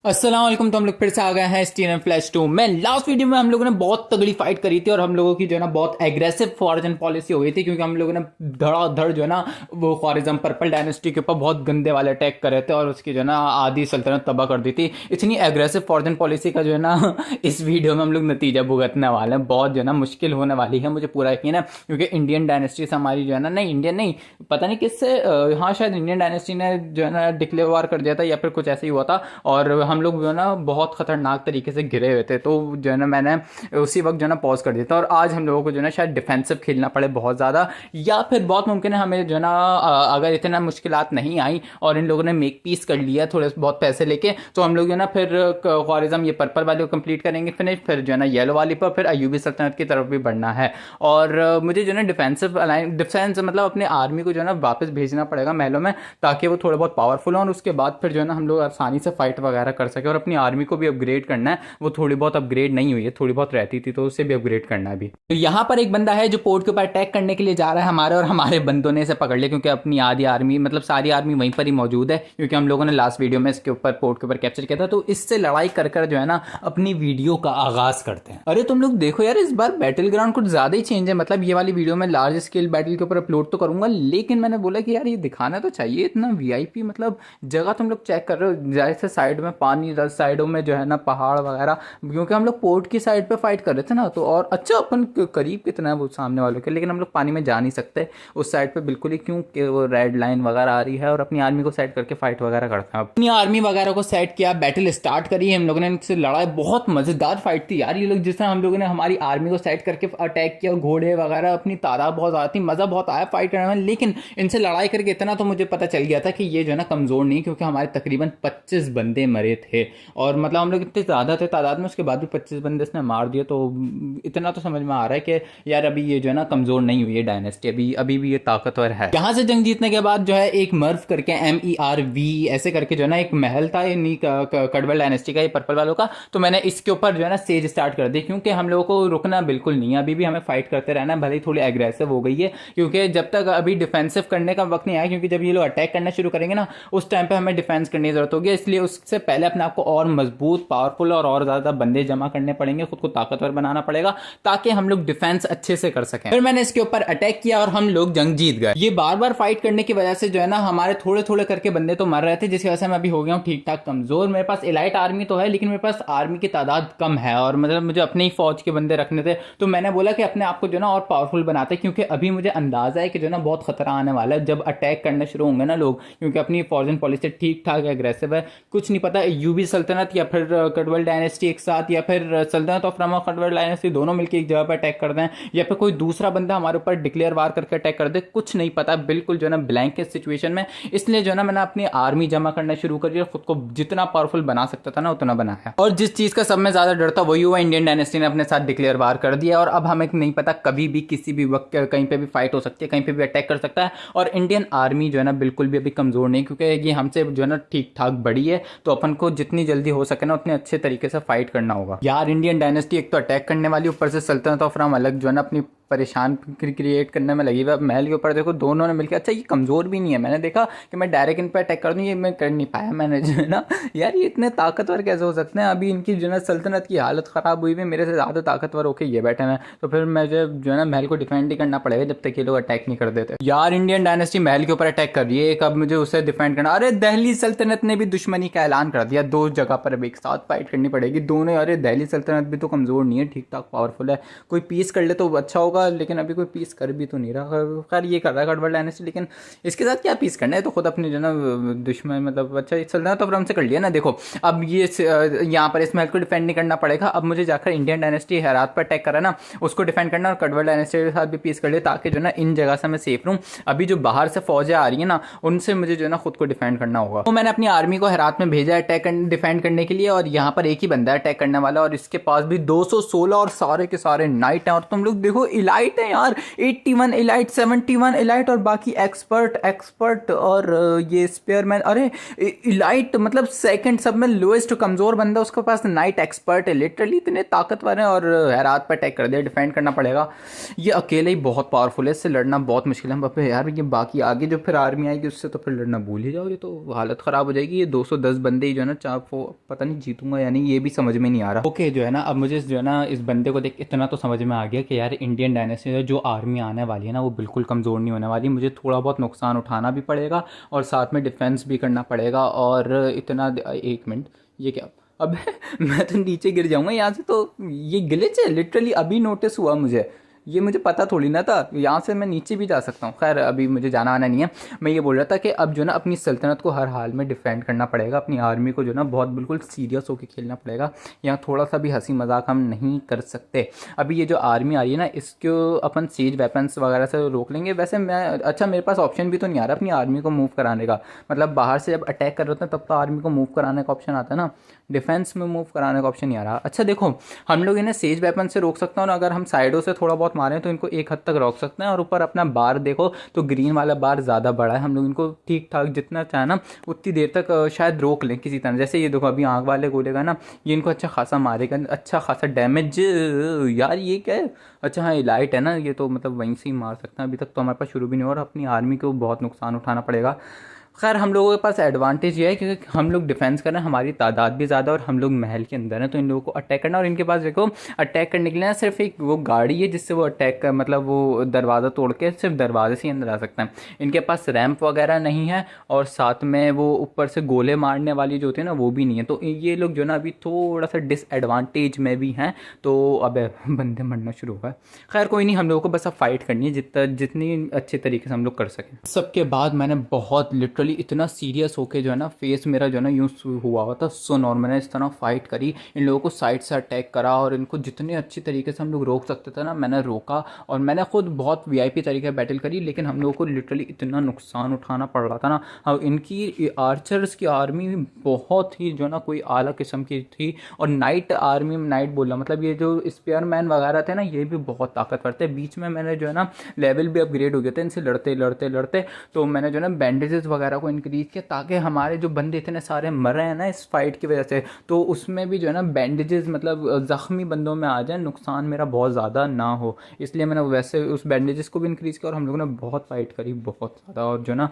अस्सलाम वालेकुम। तो हम लोग फिर से आ गए हैं स्टीन फ्लैश 2 में। लास्ट वीडियो में हम लोगों ने बहुत तगड़ी फाइट करी थी और हम लोगों की जो है ना बहुत एग्रेसिव फॉरेन पॉलिसी हो गई थी, क्योंकि हम लोगों ने धड़ाधड़ जो है ना वो ख्वारिज़म पर्पल डायनेस्टी के ऊपर बहुत गंदे वाले अटैक करे थे और उसकी जो है ना आधी सल्तनत तबाह कर दी थी। इतनी एग्रेसिव फॉरेन पॉलिसी का जो है ना इस वीडियो में हम लोग नतीजा भुगतने वाले हैं। बहुत जो है ना मुश्किल होने वाली है, मुझे पूरा यकीन है, क्योंकि इंडियन डायनेस्टी से हमारी जो है ना, नहीं इंडियन नहीं, पता नहीं किससे, हाँ शायद इंडियन डायनेस्टी ने जो है ना डिक्लेयर वार कर दिया था या फिर कुछ ऐसा ही हुआ था और हम लोग जो है ना बहुत खतरनाक तरीके से घिरे हुए थे। तो जो है ना मैंने उसी वक्त जो है ना पॉज कर दिया था और आज हम लोगों को जो है ना शायद डिफेंसिव खेलना पड़े बहुत ज़्यादा, या फिर बहुत मुमकिन है हमें जो है ना अगर इतना मुश्किलात नहीं आई और इन लोगों ने मेक पीस कर लिया थोड़े बहुत पैसे लेके, तो हम लोग जो है ना फिर ख्वारिज़म ये पर्पल वाले को कंप्लीट करेंगे फिनिश, फिर जो है ना येलो वाली पर फिर अयूबी सल्तनत की तरफ भी बढ़ना है। और मुझे जो है ना डिफेंस मतलब अपने आर्मी को जो है ना वापस भेजना पड़ेगा महलों में, ताकि वो थोड़े बहुत पावरफुल हो और उसके बाद फिर जो है ना हम लोग आसानी से फाइट वगैरह कर सके। और अपनी आर्मी को भी अपग्रेड करना है, वो थोड़ी बहुत अपग्रेड नहीं हुई है, थोड़ी बहुत रहती थी तो उससे भी अपग्रेड करना है अभी। तो यहाँ पर एक बंदा है जो पोर्ट के ऊपर अटैक करने के लिए जा रहा है हमारे, और हमारे बंदों ने इसे पकड़ लिया क्योंकि अपनी आधी आर्मी मतलब सारी आर्मी वहीं पर ही मौजूद है, क्योंकि हम लोगों ने लास्ट वीडियो में इसके ऊपर पोर्ट के ऊपर कैप्चर किया था। तो इससे लड़ाई कर कर जो है ना अपनी वीडियो का आगाज करते हैं। अरे तुम लोग देखो यार, इस बार बैटल ग्राउंड कुछ ज्यादा ही चेंज है। मतलब ये वाली वीडियो में लार्ज स्केल बैटल के ऊपर अपलोड तो करूंगा, लेकिन मैंने बोला कि यार ये दिखाना तो चाहिए, इतना वीआईपी मतलब जगह तुम लोग चेक कर रहे हो, जैसे साइड में पानी, साइडों में जो है ना पहाड़ वगैरह, क्योंकि हम लोग पोर्ट की साइड पे फाइट कर रहे थे ना। तो और अच्छा अपन करीब कितना है वो सामने वालों के, लेकिन हम लोग पानी में जा नहीं सकते उस साइड पे बिल्कुल ही, क्योंकि वो रेड लाइन वगैरह आ रही है और अपनी आर्मी को सेट करके फाइट वगैरह करते हैं। अपनी आर्मी वगैरह को सेट किया, बैटल स्टार्ट करी, हम लोगों ने इनसे लड़ाई, बहुत मजेदार फाइट थी यार। ये लोग जिस तरह हम लोगों ने हमारी आर्मी को सेट करके अटैक किया, घोड़े वगैरह, अपनी तादाद बहुत ज्यादा थी, मजा बहुत आया फाइट करने में। लेकिन इनसे लड़ाई करके इतना तो मुझे पता चल गया था कि ये जो है ना कमजोर नहीं, क्योंकि हमारे तकरीबन 25 बंदे मरे थे और मतलब हम लोग इतने ज़्यादा थे तादाद में, उसके बाद भी 25 बंदे इसने मार दिए। तो इतना तो समझ में आ रहा है कि यार अभी ये जो है ना कमज़ोर नहीं हुई है डायनेस्टी, अभी अभी भी ये ताकतवर है। यहाँ से जंग जीतने के बाद जो है एक मर्व करके MERV ऐसे करके जो है ना एक महल था कड़वल डायनेस्टी का, ये पर्पल वालों का। तो मैंने इसके ऊपर जो है ना सेज स्टार्ट कर दी, क्योंकि हम लोगों को रुकना बिल्कुल नहीं है, अभी भी हमें फाइट करते रहना है, भले ही थोड़ी एग्रेसिव हो गई है, क्योंकि जब तक अभी डिफेंसिव करने का वक्त नहीं आया, क्योंकि जब ये लोग अटैक करना शुरू करेंगे ना उस टाइम पे हमें डिफेंस करने की जरूरत होगी। इसलिए उससे पहले अपने आप को और मजबूत, पावरफुल और ज़्यादा बंदे जमा करने पड़ेंगे, खुद को ताकतवर बनाना पड़ेगा, ताकि हम लोग डिफेंस अच्छे से कर सकें। फिर मैंने इसके ऊपर अटैक किया और हम लोग जंग जीत गए। ये बार बार फाइट करने की वजह से जो है ना हमारे थोड़े थोड़े करके बंदे तो मर रहे थे, जिसकी वजह से मैं अभी हो गया हूँ ठीक ठाक कमजोर। मेरे पास एलाइट आर्मी तो है, लेकिन मेरे पास आर्मी की तादाद कम है और मतलब मुझे अपने ही फौज के बंदे रखने थे। तो मैंने बोला कि अपने आप को जो ना और पावरफुल बनाते, क्योंकि अभी मुझे अंदाजा है कि जो ना बहुत खतरा आने वाला है जब अटैक करने शुरू होंगे ना लोग, क्योंकि अपनी फॉरेन पॉलिसी ठीक ठाक एग्रेसिव है। कुछ नहीं पता यूबी सल्तनत या फिर कड़वल डायनेस्टी एक साथ, या फिर सल्तनत ऑफ रमा कड़वल डायनेस्टी दोनों मिलकर एक जगह पर अटैक कर दें, या फिर कोई दूसरा बंदा हमारे ऊपर डिक्लेयर वार करके अटैक कर दे, कुछ नहीं पता, बिल्कुल जो है ना ब्लैंक है सिचुएशन में। इसलिए जो है ना मैंने अपनी आर्मी जमा करना शुरू कर दिया, खुद को जितना पावरफुल बना सकता था ना उतना बनाया। और जिस चीज का सब में ज्यादा डर था वही हुआ, इंडियन डायनेस्टी ने अपने साथ डिक्लेयर वार कर दिया। और अब हमें नहीं पता, कभी भी किसी भी वक्त कहीं पे भी फाइट हो सकती है, कहीं पे भी अटैक कर सकता है। और इंडियन आर्मी जो है ना बिल्कुल भी अभी कमजोर नहीं, क्योंकि ये हमसे जो है ना ठीक ठाक बड़ी है। तो अपन को जितनी जल्दी हो सके ना उतने अच्छे तरीके से फाइट करना होगा यार। इंडियन डायनेस्टी एक तो अटैक करने वाली, ऊपर से सल्तनत ऑफ राम अलग जो है ना अपनी परेशान क्रिएट करने में लगी हुई। महल के ऊपर देखो दोनों ने मिलकर, अच्छा ये कमजोर भी नहीं है, मैंने देखा कि मैं डायरेक्ट इन पर अटैक कर दूं, ये मैं कर नहीं पाया मैंने जो है ना। यार ये इतने ताकतवर कैसे हो सकते हैं? अभी इनकी जो है सल्तनत की हालत खराब हुई है, मेरे से ज़्यादा ताकतवर होके ये बैठे हैं। तो फिर मुझे जो है ना महल को डिफेंड ही करना पड़ेगा जब तक ये लोग अटैक नहीं कर देते। यार इंडियन डायनेस्टी महल के ऊपर अटैक कर रही है, अब मुझे उसे डिफेंड करना। अरे दिल्ली सल्तनत ने भी दुश्मनी का ऐलान कर दिया, दो जगह पर अब एक साथ फाइट करनी पड़ेगी दोनों। अरे दिल्ली सल्तनत भी तो कमजोर नहीं है, ठीक ठाक पावरफुल है, कोई पीस कर ले तो अच्छा होगा, लेकिन अभी कोई पीस कर भी तो नहीं रहा। खैर ये कर रहा है कड़वल डायनेस्टी, लेकिन इसके साथ क्या पीस करना है? तो खुद अपनी जो ना दुश्मन मतलब, अच्छा ये सल्तनत ऑफ रम से कर लिया ना। देखो अब ये यहाँ पर इस महल को डिफेंड नहीं करना पड़ेगा, अब मुझे जाकर इंडियन डायनेस्टी हेरात पर अटैक करा ना उसको डिफेंड करना, और कड़वल डायनेस्टी के साथ भी पीस कर लिया, ताकि जो ना इन जगह से मैं सेफ रहूँ। अभी जो बाहर से फौजें आ रही है ना उनसे मुझे जो है ना खुद को डिफेंड करना होगा। तो मैंने अपनी आर्मी को हेरात में भेजा अटैक डिफेंड करने के लिए, और यहाँ पर एक ही बंदा अटैक करने वाला, और इसके पास भी 216 और सारे के सारे नाइट हैं। और तुम लोग देखो इलाइट है यार, 81 इलाइट, 71 इलाइट और बाकी एक्सपर्ट और ये स्पेयरमैन। अरे इलाइट मतलब सेकंड सब में लोएस्ट कमज़ोर बंदा उसके पास नाइट एक्सपर्ट है। लिटरली इतने ताकतवर हैं और हैरात पर अटैक कर दिया, डिफेंड करना पड़ेगा। ये अकेले ही बहुत पावरफुल है, इससे लड़ना बहुत मुश्किल है। अब यार ये बाकी आगे जो फिर आर्मी आएगी उससे तो फिर लड़ना भूल ही जाओ, ये तो हालत ख़राब हो जाएगी। ये 210 बंदे ही जो है ना, चाहे वो पता नहीं जीतूंगा या नहीं, ये भी समझ में नहीं आ रहा। ओके जो है ना, अब मुझे जो है ना इस बंदे को देख इतना तो समझ में आ गया कि यार इंडियन डायनेस्टी में जो आर्मी आने वाली है ना वो बिल्कुल कमज़ोर नहीं होने वाली। मुझे थोड़ा बहुत नुकसान उठाना भी पड़ेगा और साथ में डिफेंस भी करना पड़ेगा। और इतना, एक मिनट, ये क्या, अब मैं तो नीचे गिर जाऊंगा यहाँ से। तो ये ग्लिच है लिटरली, अभी नोटिस हुआ मुझे, ये मुझे पता थोड़ी ना था। यहाँ से मैं नीचे भी जा सकता हूँ। खैर अभी मुझे जाना आना नहीं है। मैं ये बोल रहा था कि अब जो ना अपनी सल्तनत को हर हाल में डिफेंड करना पड़ेगा, अपनी आर्मी को जो ना बहुत बिल्कुल सीरियस होकर खेलना पड़ेगा। यहाँ थोड़ा सा भी हंसी मजाक हम नहीं कर सकते। अभी ये जो आर्मी आ रही है ना, इसको अपन सीज वेपन्स वगैरह से रोक लेंगे। वैसे मैं, अच्छा मेरे पास ऑप्शन भी तो नहीं आ रहा अपनी आर्मी को मूव कराने का। मतलब बाहर से जब अटैक कर रहे होते हैं तब तो आर्मी को मूव कराने का ऑप्शन आता है ना, डिफेंस में मूव कराने का ऑप्शन नहीं आ रहा। अच्छा देखो, हम लोग इन्हें सेज वेपन से रोक सकते हैं और अगर हम साइडों से थोड़ा बहुत मारें तो इनको एक हद तक रोक सकते हैं। और ऊपर अपना बार देखो तो ग्रीन वाला बार ज़्यादा बड़ा है, हम लोग इनको ठीक ठाक जितना चाहे ना उतनी देर तक शायद रोक लें किसी तरह। जैसे ये देखो अभी आग वाले गोले का ना, ये इनको अच्छा खासा मारेगा, अच्छा खासा डैमेज। यार ये क्या है, अच्छा हाँ ये लाइट है ना, ये तो मतलब वहीं से ही मार सकते हैं। अभी तक तो हमारे पास शुरू भी नहीं हो और अपनी आर्मी को बहुत नुकसान उठाना पड़ेगा। खैर हम लोगों के पास एडवांटेज ये है क्योंकि हम लोग डिफेंस कर रहे हैं, हमारी तादाद भी ज़्यादा और हम लोग महल के अंदर हैं, तो इन लोगों को अटैक करना। और इनके पास देखो अटैक करने के लिए ना सिर्फ एक वो गाड़ी है जिससे वो अटैक कर, मतलब वो दरवाज़ा तोड़ के सिर्फ दरवाजे से ही अंदर आ सकते हैं। इनके पास रैंप वगैरह नहीं है और साथ में वो ऊपर से गोले मारने वाली जो होती है ना वो भी नहीं है। तो ये लोग जो ना अभी थोड़ा सा डिसएडवांटेज में भी हैं। तो अब बंदे मरना शुरू हुआ है। खैर कोई नहीं, हम लोगों को बस अब फाइट करनी है जितनी अच्छे तरीके से हम लोग कर सकें। सबके बाद मैंने बहुत लिटरली इतना सीरियस होके जो है ना, फेस मेरा जो है ना यूँ हुआ हुआ था सुन, और मैंने इस तरह फाइट करी, इन लोगों को साइड से अटैक करा और इनको जितने अच्छी तरीके से हम लोग रोक सकते थे ना मैंने रोका। और मैंने खुद बहुत वीआईपी तरीके से बैटल करी, लेकिन हम लोगों को लिटरली इतना नुकसान उठाना पड़ रहा था ना। अब इनकी आर्चर्स की आर्मी बहुत ही जो ना कोई आला किस्म की थी। और नाइट आर्मी, नाइट बोला मतलब ये जो स्पेयरमैन वगैरह थे ना ये भी बहुत ताकतवर थे। बीच में मैंने जो है ना लेवल भी अपग्रेड हो गया था इनसे लड़ते लड़ते लड़ते, तो मैंने जो है ना बैंडेजेस वगैरह को इंक्रीज किया ताकि हमारे जो बंदे इतने सारे मर रहे हैं ना इस फाइट की वजह से, तो उसमें भी जो है ना बैंडेजेस मतलब ज़ख्मी बंदों में आ जाए, नुकसान मेरा बहुत ज़्यादा ना हो, इसलिए मैंने वैसे उस बैंडेजेस को भी इंक्रीज़ किया। और हम लोगों ने बहुत फाइट करी बहुत ज़्यादा, और जो ना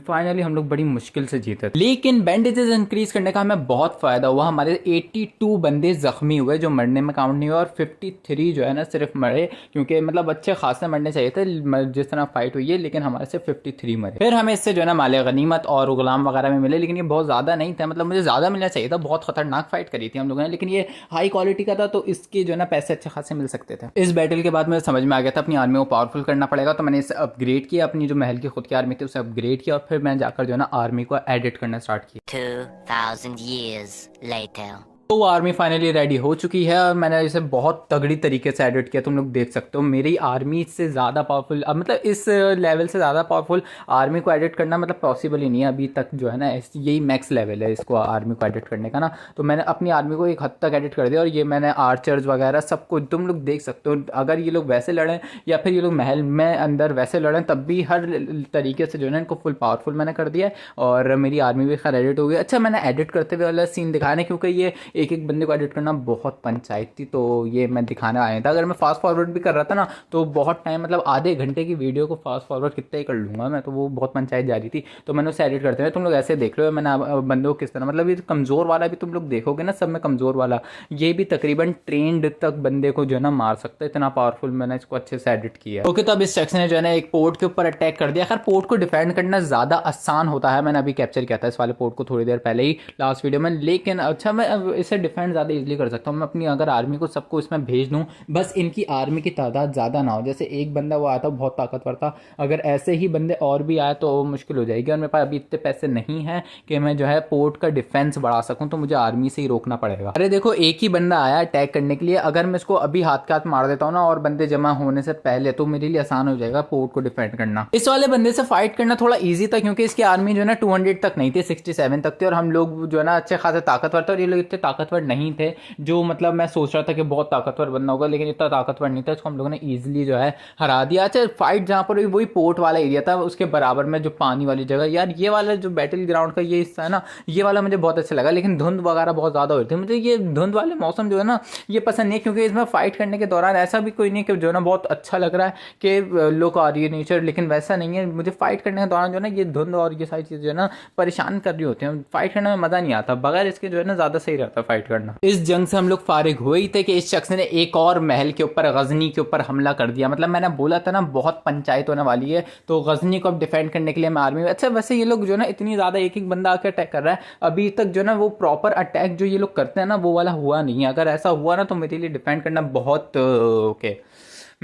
फाइनली हम लोग बड़ी मुश्किल से जीते। लेकिन बैंडेजेस इंक्रीज़ करने का हमें बहुत फ़ायदा हुआ। हमारे 82 बंदे ज़ख्मी हुए जो मरने में काउंट नहीं हुआ, और 53 जो है ना सिर्फ मरे, क्योंकि मतलब अच्छे खासे मरने चाहिए थे जिस तरह फाइट हुई है, लेकिन हमारे से 53 मरे। फिर हमें इससे जो है ना माले गनीमत और गुलाम वगैरह में मिले, लेकिन ये बहुत ज़्यादा नहीं था, मतलब मुझे ज़्यादा मिलना चाहिए था। बहुत खतरनाक फाइट करी थी हम लोगों ने, लेकिन ये हाई क्वालिटी का था तो इसके जो है ना पैसे अच्छे खासे मिल सकते थे। इस बैटल के बाद मुझे समझ में आ गया था अपनी आर्मी को पावरफुल करना पड़ेगा, तो मैंने इसे अपग्रेड किया, अपनी जो महल की खुद की आर्मी थी उसे अपग्रेड किया, और फिर मैं जाकर जो है ना आर्मी को एडिट करना स्टार्ट किया। 2000 years later. तो वो आर्मी फाइनली रेडी हो चुकी है और मैंने इसे बहुत तगड़ी तरीके से एडिट किया। तुम लोग देख सकते हो मेरी आर्मी से ज़्यादा पावरफुल, अब मतलब इस लेवल से ज़्यादा पावरफुल आर्मी को एडिट करना मतलब पॉसिबल ही नहीं है अभी तक जो है ना, यही मैक्स लेवल है इसको आर्मी को एडिट करने का ना। तो मैंने अपनी आर्मी को एक हद तक एडिट कर दिया, और ये मैंने आर्चर्स वगैरह सब कुछ तुम लोग देख सकते हो। अगर ये लोग वैसे लड़ें या फिर ये लोग महल में अंदर वैसे लड़ें तब भी हर तरीके से जो है ना इनको फुल पावरफुल मैंने कर दिया है, और मेरी आर्मी भी खैर एडिट हो गई। अच्छा मैंने एडिट करते हुए वाला सीन दिखाने, क्योंकि ये एक एक बंदे को एडिट करना बहुत पंचायत थी, तो ये मैं दिखाने आया था। अगर मैं फास्ट फॉरवर्ड भी कर रहा था ना तो बहुत टाइम, मतलब आधे घंटे की वीडियो को फास्ट फॉरवर्ड कितना ही कर लूँगा मैं, तो वो बहुत पंचायत जा रही थी। तो मैंने उसे एडिट करते हुए तुम लोग ऐसे देख रहे हो मैंने बंदों को किस तरह, मतलब ये कमज़ोर वाला भी तुम लोग देखोगे ना, सब में कमज़ोर वाला ये भी तकरीबन ट्रेंड तक बंदे को जो है ना मार सकता है, इतना पावरफुल मैंने इसको अच्छे से एडिट किया। ओके तो अब इस सेक्शन ने जो है ना एक पोर्ट के ऊपर अटैक कर दिया। खैर पोर्ट को डिफेंड करना ज़्यादा आसान होता है, मैंने अभी कैप्चर किया था इस वाले पोर्ट को थोड़ी देर पहले ही लास्ट वीडियो में, लेकिन अच्छा मैं इसे डिफेंड ज़्यादा ईजिली कर सकता हूँ। मैं अपनी अगर आर्मी को सबको इसमें भेज दूँ, बस इनकी आर्मी की तादाद ज़्यादा ना हो। जैसे एक बंदा वो आया था बहुत ताकतवर था, अगर ऐसे ही बंदे और भी आए तो मुश्किल हो जाएगी, और मेरे पास अभी इतने पैसे नहीं हैं कि मैं जो है पोर्ट का डिफेंस बढ़ा सकूँ, तो मुझे आर्मी से ही रोकना पड़ेगा। अरे देखो एक ही बंदा आया अटैक करने के लिए, अगर मैं इसको अभी हाथ के हाथ मार देता हूँ ना और बंदे जमा होने से पहले, तो मेरे लिए आसान हो जाएगा पोर्ट को डिफेंड करना। इस वाले बंदे से फाइट करना थोड़ा ईजी था क्योंकि इसकी आर्मी जो है ना 200 तक नहीं थी, 67 तक थी, और हम लोग जो है ना अच्छे खासे ताकतवर थे, और ये लोग इतने ताकतवर नहीं थे जो मतलब मैं सोच रहा था कि बहुत ताकतवर बनना होगा, लेकिन इतना ताकतवर नहीं था। इसको हम लोगों ने ईजिली जो है हरा दिया। अच्छा, फाइट जहाँ पर हुई वही पोर्ट वाला एरिया था, उसके बराबर में जो पानी वाली जगह। यार ये वाला जो बैटल ग्राउंड का ये हिस्सा है ना, ये वाला मुझे बहुत अच्छा लगा, लेकिन धुंध वगैरह बहुत ज़्यादा हो रही थी। मुझे ये धुंध वाले मौसम जो है ना ये पसंद नहीं है, क्योंकि इसमें फाइट करने के दौरान ऐसा भी कोई नहीं कि जो है ना बहुत अच्छा लग रहा है कि लुक आ रही है नेचर, लेकिन वैसा नहीं है। मुझे फाइट करने के दौरान जो है ना ये धुंध और ये सारी चीज़ें जो है ना परेशान कर रही होती हैं। फाइट करने में मज़ा नहीं आता, बगैर इसके जो है ना ज़्यादा सही रहता फाइट करना। इस जंग से हम लोग फारिग हुए ही थे कि इस शख्स ने एक और महल के ऊपर, गजनी के ऊपर हमला कर दिया। मतलब मैंने बोला था ना बहुत पंचायत होने वाली है, तो गजनी को अब डिफेंड करने के लिए मैं आर्मी में। अच्छा वैसे ये लोग जो है ना इतनी ज़्यादा एक एक बंदा आकर अटैक कर रहा है, अभी तक जो है ना वो प्रॉपर अटैक जो ये लोग करते हैं ना वो वाला हुआ नहीं है। अगर ऐसा हुआ ना तो मेरे लिए डिफेंड करना बहुत ओके।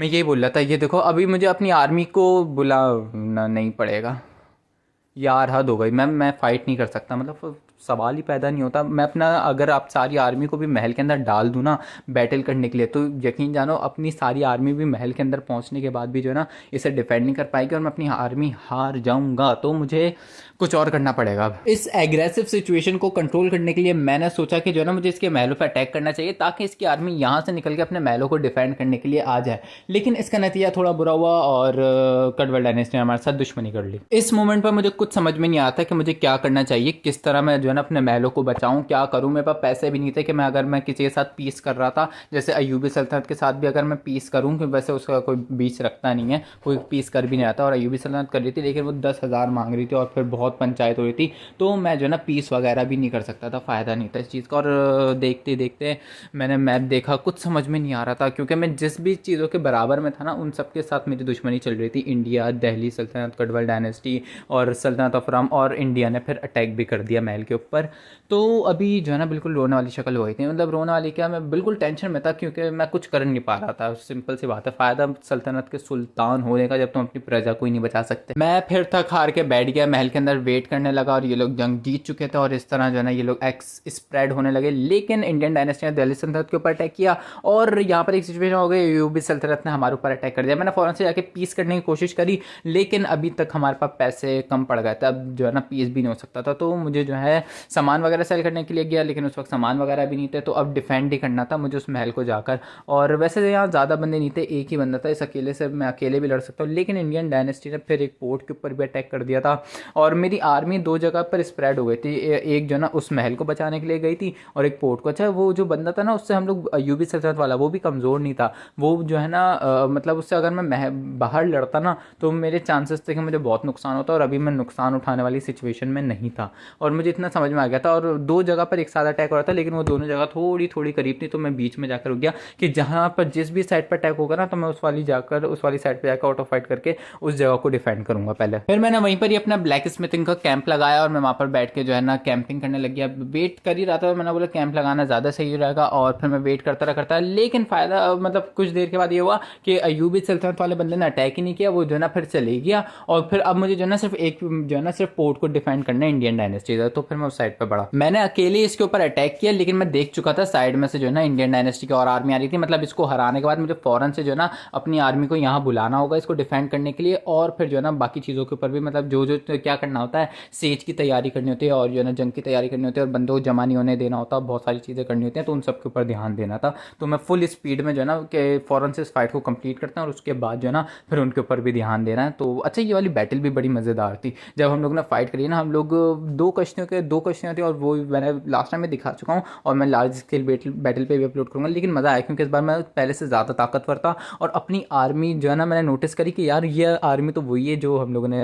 मैं यही बोल रहा था, ये देखो अभी मुझे अपनी आर्मी को बुलाना नहीं पड़ेगा। यार हद हो गई, मैं फाइट नहीं कर सकता, मतलब सवाल ही पैदा नहीं होता। मैं अपना, अगर आप सारी आर्मी को भी महल के अंदर डाल दूँ ना बैटल करने के लिए, तो यकीन जानो अपनी सारी आर्मी भी महल के अंदर पहुंचने के बाद भी जो है ना इसे डिफेंड नहीं कर पाएगी और मैं अपनी आर्मी हार जाऊंगा। तो मुझे कुछ और करना पड़ेगा। अब इस एग्रेसिव सिचुएशन को कंट्रोल करने के लिए मैंने सोचा कि जो है ना मुझे इसके महलों पर अटैक करना चाहिए, ताकि इसकी आर्मी यहाँ से निकल के अपने महलों को डिफेंड करने के लिए आ जाए। लेकिन इसका नतीजा थोड़ा बुरा हुआ और कटवल डायनेस्टी ने हमारे साथ दुश्मनी कर ली। इस मोमेंट पर मुझे कुछ समझ में नहीं आता कि मुझे क्या करना चाहिए, किस तरह मैं जो है ना अपने महलों को बचाऊं, क्या करूं। मेरे पास पैसे भी नहीं थे कि मैं, अगर मैं किसी के साथ पीस कर रहा था जैसे अयूबी सल्तनत के साथ भी अगर मैं पीस करूं, कि वैसे उसका कोई बीच रखता नहीं है, कोई पीस कर भी नहीं आता, और अयूबी सल्तनत कर रही थी लेकिन वो 10,000 मांग रही थी और फिर बहुत पंचायत हो रही थी, तो मैं जो है ना पीस वगैरह भी नहीं कर सकता था, फ़ायदा नहीं था इस चीज़ का। और देखते देखते मैंने मैप देखा, कुछ समझ में नहीं आ रहा था, क्योंकि मैं जिस भी चीज़ों के बराबर में था ना उन सब के साथ मेरी दुश्मनी चल रही थी। इंडिया, दिल्ली सल्तनत, कटवल डायनेस्टी और सल्तनत ऑफ राम, और इंडिया ने फिर अटैक भी कर दिया महल के ऊपर। तो अभी जो है ना बिल्कुल रोने वाली शक्ल हो गई थी। मतलब रोने वाली क्या, मैं बिल्कुल टेंशन में था क्योंकि मैं कुछ कर नहीं पा रहा था। सिंपल सी बात है, फ़ायदा सल्तनत के सुल्तान होने का जब तुम अपनी प्रजा को ही नहीं बचा सकते। मैं फिर थक हार के बैठ गया महल के अंदर, वेट करने लगा, और ये लोग जंग जीत चुके थे और इस तरह जो है ना ये लोग एक्स स्प्रेड होने लगे। लेकिन इंडियन डायनेस्टी ने दिल्ली सल्तनत के ऊपर अटैक किया और यहाँ पर एक सिचुएशन हो गई, अयूबी सल्तनत ने हमारे ऊपर अटैक कर दिया। मैंने फ़ौरन से जाके पीस करने की कोशिश करी, लेकिन अभी तक हमारे पास पैसे कम पड़ गए थे, अब जो है ना पीस भी नहीं हो सकता था। तो मुझे जो है सामान वगैरह सेल करने के लिए गया, लेकिन उस वक्त सामान वगैरह भी नहीं थे, तो अब डिफेंड ही करना था मुझे उस महल को जाकर। और वैसे यहाँ ज़्यादा बंदे नहीं थे, एक ही बंदा था, इस अकेले से मैं अकेले भी लड़ सकता हूँ। लेकिन इंडियन डायनेस्टी ने फिर एक पोर्ट के ऊपर भी अटैक कर दिया था और मेरी आर्मी दो जगह पर स्प्रेड हो गई थी। एक जो ना उस महल को बचाने के लिए गई थी और एक पोर्ट को। अच्छा, वो जो बंदा था ना उससे हम लोग, अयूबी सल्तनत वाला, वो भी कमज़ोर नहीं था। वो जो है ना मतलब उससे अगर मैं बाहर लड़ता ना तो मेरे चांसेस थे कि मुझे बहुत नुकसान होता, और अभी मैं नुकसान उठाने वाली सिचुएशन में नहीं था। और मुझे इतना समझ में आ गया था, और दो जगह पर एक साथ अटैक हो रहा था, लेकिन वो दोनों जगह थोड़ी थोड़ी करीब थी, तो मैं बीच में जाकर रुक गया कि जहाँ पर जिस भी साइड पर अटैक होगा ना तो मैं उस वाली साइड पर जाकर ऑटो फाइट करके उस जगह को डिफेंड करूंगा पहले। फिर मैंने वहीं पर ही अपना ब्लैक स्मिथिंग का कैंप लगाया और मैं वहाँ पर बैठ के जो है ना कैंपिंग करने लग गया। वेट कर ही रहा था, मैंने बोला कैंप लगाना ज़्यादा सही रहेगा, और फिर मैं वेट करता लेकिन फ़ायदा, मतलब कुछ देर के बाद ये हुआ कि अयूबी सल्तनत वाले बंदे ने अटैक ही नहीं किया, वो जो है ना फिर चले गया। और फिर अब मुझे जो है ना सिर्फ पोर्ट को डिफेंड करना है इंडियन डायनेस्टी का, तो फिर मैं उस साइड पर बढ़ा। मैंने अकेले इसके ऊपर अटैक किया, लेकिन मैं देख चुका था साइड में से जो है ना इंडियन डायनेस्टी की और आर्मी आ रही थी। मतलब इसको हराने के बाद मुझे फ़ौरन से जो है ना अपनी आर्मी को यहाँ बुलाना होगा इसको डिफेंड करने के लिए, और फिर जो है ना बाकी चीज़ों के ऊपर भी, मतलब जो जो क्या करना होता है, सेज की तैयारी करनी होती है और जो है ना जंग की तैयारी करनी होती है और बंदों को जमा नहीं होने देना होता, बहुत सारी चीज़ें करनी होती हैं, तो उन सब के ऊपर ध्यान देना था। तो मैं फुल स्पीड में जो है ना कि फ़ौरन से इस फाइट को कंप्लीट करते हैं और उसके बाद जो है ना फिर उनके ऊपर भी ध्यान देना है। तो अच्छा, ये वाली बैटल भी बड़ी मज़ेदार थी। जब हम लोग ने फाइट करी ना, हम लोग दो कश्तियों थी, और वो मैंने लास्ट टाइम में दिखा चुका हूँ और मैं लार्ज स्केल बैटल पे भी अपलोड करूँगा। लेकिन मज़ा आया क्योंकि इस बार मैं पहले से ज़्यादा ताकतवर था, और अपनी आर्मी जो है ना मैंने नोटिस करी कि यार ये आर्मी तो वही है जो हम लोगों ने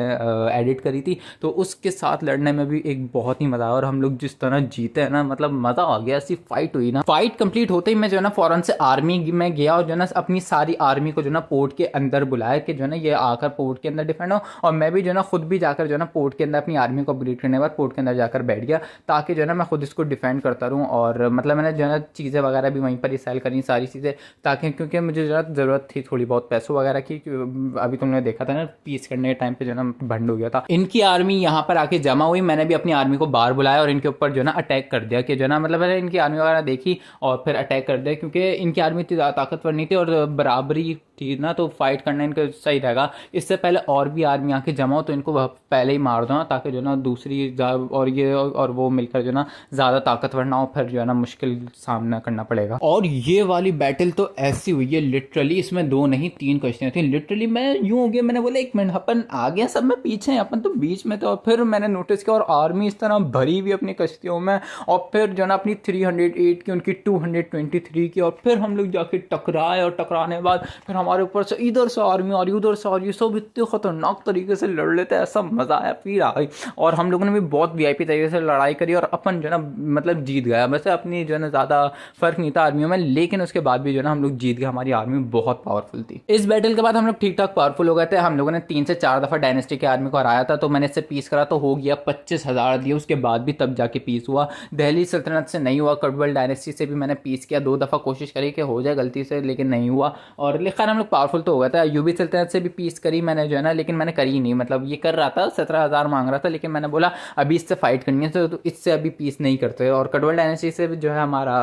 एडिट करी थी, तो उसके साथ लड़ने में भी एक बहुत ही मज़ा आया। और हम लोग जिस तरह जीते हैं ना, मतलब मज़ा आ गया। ऐसी फाइट हुई ना, फाइट कंप्लीट होते ही मैं जो है ना फ़ौरन से आर्मी में गया और जो है ना अपनी सारी आर्मी को जो है ना पोर्ट के अंदर बुलाया कि जो है ना ये आकर पोर्ट के अंदर डिफेंड हो, और मैं भी जो है ना खुद भी जाकर जो है ना पोर्ट के अंदर अपनी आर्मी को अपग्रेड करने के बाद पोर्ट के अंदर जाकर बैठ गया, ताकि जो है ना मैं खुद इसको डिफेंड करता रहूँ। और मतलब मैंने जो है ना चीज़ें वगैरह भी वहीं पर ही सेल करी, सारी चीज़ें, ताकि क्योंकि मुझे जो है ज़रूरत थी थोड़ी बहुत पैसों वगैरह की। अभी तुमने देखा था ना पीस करने के टाइम पे जो है ना भंड हो गया था। इनकी आर्मी यहाँ पर आके जमा हुई, मैंने भी अपनी आर्मी को बाहर बुलाया और इनके ऊपर जो है ना अटैक कर दिया कि जो है ना, मतलब मैंने इनकी आर्मी वगैरह देखी और फिर अटैक कर दिया, क्योंकि इनकी आर्मी इतनी ज़्यादा ताकतवर नहीं थी और बराबरी थी ना, तो फाइट करना इनको सही रहेगा। इससे पहले और भी आर्मी आके जमा हो तो इनको पहले ही मार दो ना, ताकि जो है ना दूसरी और ये और वो मिलकर जो है ना ज़्यादा ताकतवर ना हो, फिर जो है ना मुश्किल सामना करना पड़ेगा। और ये वाली बैटल तो ऐसी हुई है लिटरली, इसमें 2 नहीं 3 कश्तियाँ थी। लिटरली मैं यूँ हो गया, मैंने बोला 1 मिनट अपन आगे सब में पीछे हैं, अपन तो बीच में थे। और फिर मैंने नोटिस किया और आर्मी इस तरह भरी हुई अपनी कश्तियों में, और फिर जो है ना अपनी 308 की उनकी 223 की, और फिर हम लोग जाके टकराए, और टकराने के बाद फिर हमारे ऊपर से इधर से आर्मी और उधर से, और ये सब इतने खतरनाक तरीके से लड़ लेते हैं, ऐसा मजा आया, फिर आ गई। और हम लोगों ने भी बहुत वीआईपी तरीके से लड़ाई करी, और अपन जो है ना मतलब जीत गया। वैसे अपनी जो है ना ज़्यादा फर्क नहीं था आर्मियों में, लेकिन उसके बाद भी जो है ना हम लोग जीत गए, हमारी आर्मी बहुत पावरफुल थी। इस बैटल के बाद हम लोग ठीक ठाक पावरफुल हो गए थे। हम लोगों ने 3 से 4 दफ़ा डायनेस्टी के आर्मी को हराया था, तो मैंने इससे पीस करा तो हो गया 25,000 दिए, उसके बाद भी तब जाके पीस हुआ। दिल्ली सल्तनत से नहीं हुआ। कटबल डायनेस्टी से भी मैंने पीस किया, 2 दफ़ा कोशिश करी कि हो जाए गलती से, लेकिन नहीं हुआ। और खैर हम लोग पावरफुल तो हो गया था। अयूबी सल्तनत से भी पीस करी मैंने जो है ना, लेकिन मैंने करी नहीं, मतलब ये कर रहा था 17,000 मांग रहा था, लेकिन मैंने बोला अभी इससे फाइट करनी है तो इससे अभी पीस नहीं करते। और कटबल डायनेस्टी से जो है हमारा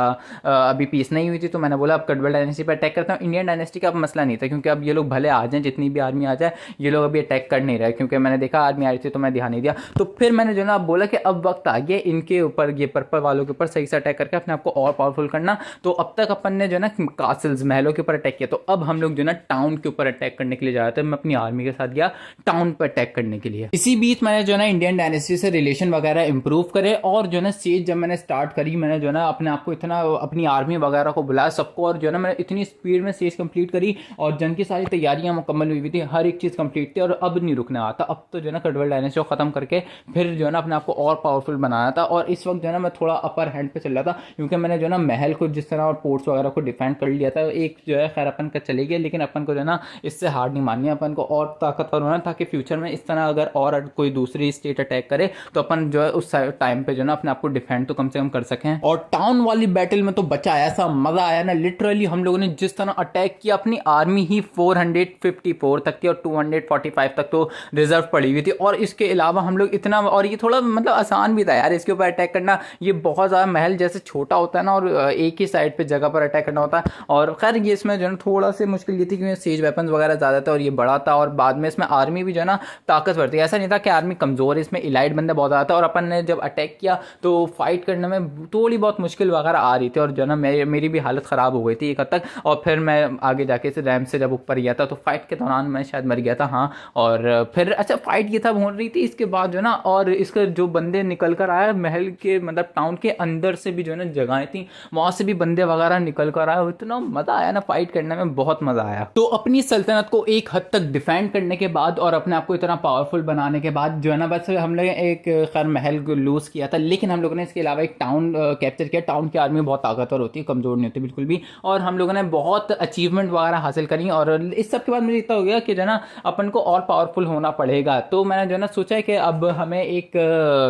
अभी पीस नहीं हुई थी, तो मैंने बोला अब कटबल डायनेस्टी पर अटैक करता हूँ। इंडियन डायनेस्टी का अब मसला नहीं था, क्योंकि अब ये लोग भले आ जाएं, जितनी भी आर्मी आ जाए, ये लोग अभी अटैक कर नहीं रहे, क्योंकि मैंने देखा आर्मी आ रही थी तो मैं ध्यान नहीं दिया। तो फिर मैंने जो ना अब बोला कि अब वक्त आ गया इनके ऊपर, ये पर्पल वालों के ऊपर सही से अटैक करके अपने आप को और पावरफुल करना। तो अब तक अपन ने जो ना कासल्स महलों के ऊपर अटैक किया, तो अब हम लोग जो ना टाउन के ऊपर अटैक करने के लिए जा रहे थे। मैं अपनी आर्मी के साथ गया टाउन पर अटैक करने के लिए। इसी बीच मैंने जो ना इंडियन डायनेस्टी से रिलेशन वगैरह इंप्रूव करे, और जो ना सीज जब मैंने स्टार्ट करी, मैंने जो ना अपने आप को इतना अपनी आर्मी वगैरह को बुलाया सबको, और जो ना मैंने इतनी स्पीड में सीज कंप्लीट करी, और जंग की सारी तैयारियां मुकम्मल हुई थी, हर एक चीज़ कंप्लीट थी, और अब नहीं रुकने आता। अब तो जो ना कटबल डायनेस्टी को ख़त्म करके फिर जो है ना अपने आप को और पावरफुल बनाया था। और इस वक्त जो है ना मैं थोड़ा अपर हैंड पे चल रहा था, क्योंकि मैंने जो है ना महल को जिस तरह और पोर्ट्स वगैरह को डिफेंड कर लिया था। एक जो है खैर अपन का चले गया, लेकिन अपन को जो है ना इससे हार नहीं माननी है, अपन को और ताकतवर होना, ताकि फ्यूचर में इस तरह अगर और कोई दूसरी स्टेट अटैक करे तो अपन जो है उस टाइम पे जो है ना अपने आप को डिफेंड तो कम से कम कर सकें। और टाउन वाली बैटल में तो बचा ऐसा मजा आया ना, लिटरली हम लोगों ने जिस तरह अटैक किया, अपनी आर्मी ही 454 तक थी और 245 तक तो रिजर्व पड़ी हुई थी। और इसके अलावा हम लोग इतना, और ये थोड़ा मतलब आसान भी था यार इसके ऊपर अटैक करना, ये बहुत ज़्यादा महल जैसे छोटा होता है ना, और एक ही साइड पे जगह पर अटैक करना होता है। और खैर ये इसमें जो है थोड़ा सी मुश्किल ये थी क्योंकि सेज वेपन्स वगैरह ज़्यादा था और ये बड़ा था, और बाद में इसमें आर्मी भी जो है ना ताकतवर थी। ऐसा नहीं था कि आर्मी कमज़ोर है, इसमें इलाइट बंदे बहुत ज़्यादा था। और अपन ने जब अटैक किया तो फाइट करने में थोड़ी बहुत मुश्किल वगैरह आ रही थी, और जो है ना मेरी भी हालत ख़राब हो गई थी एक हद तक। और फिर मैं आगे जाके से रैम से जब ऊपर गया था तो फाइट के दौरान मैं शायद मर गया था, हाँ। और फिर अच्छा फाइट ये था हो रही थी इसके बाद जो है ना, और इसके जो बंदे निकल कर आए महल के मतलब टाउन के अंदर से भी जो है ना जगहें थी, वहाँ से भी बंदे वगैरह निकल कर आए। इतना मज़ा आया ना फाइट करने में, बहुत मज़ा आया। तो अपनी सल्तनत को एक हद तक डिफेंड करने के बाद और अपने आप को इतना पावरफुल बनाने के बाद जो है ना, बस हम लोग एक खैर महल लूज़ किया था, लेकिन हम लोगों ने इसके अलावा एक टाउन कैप्चर किया। टाउन की आर्मी बहुत ताकतवर होती है, कमज़ोर नहीं होती बिल्कुल भी। और हम लोगों ने बहुत अचीवमेंट वगैरह हासिल करी, और इस सब के बाद मुझे इतना हो गया कि जो है ना अपन को और पावरफुल होना पड़ेगा। तो मैंने जो है ना सोचा है कि अब हमें एक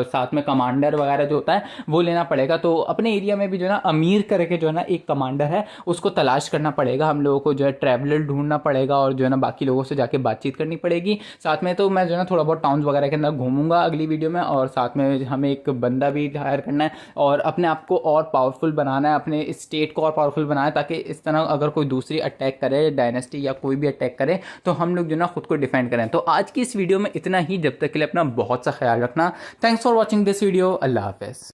साथ में कमांडर वगैरह जो होता है वो लेना पड़ेगा। तो अपने एरिया में भी जो है ना अमीर करके जो है ना एक कमांडर है, उसको तलाश करना पड़ेगा। हम लोगों को जो है ट्रैवलर ढूंढना पड़ेगा, और जो है ना बाकी लोगों से जाके बातचीत करनी पड़ेगी साथ में। तो मैं जो है ना थोड़ा बहुत टाउन्स वगैरह के अंदर घूमूंगा अगली वीडियो में, और साथ में हमें एक बंदा भी हायर करना है और अपने आप को और पावरफुल बनाना है, अपने स्टेट को और पावरफुल बनाना है, ताकि इस तरह अगर कोई दूसरी अटैक करे, डायनेस्टी या कोई भी अटैक करे, तो हम लोग जो ना खुद को डिफेंड करें। तो आज की इस वीडियो में इतना ही, जब तक के लिए अपना बहुत सा ख्याल रखना। Thanks for watching this video. अल्लाह हाफिज़।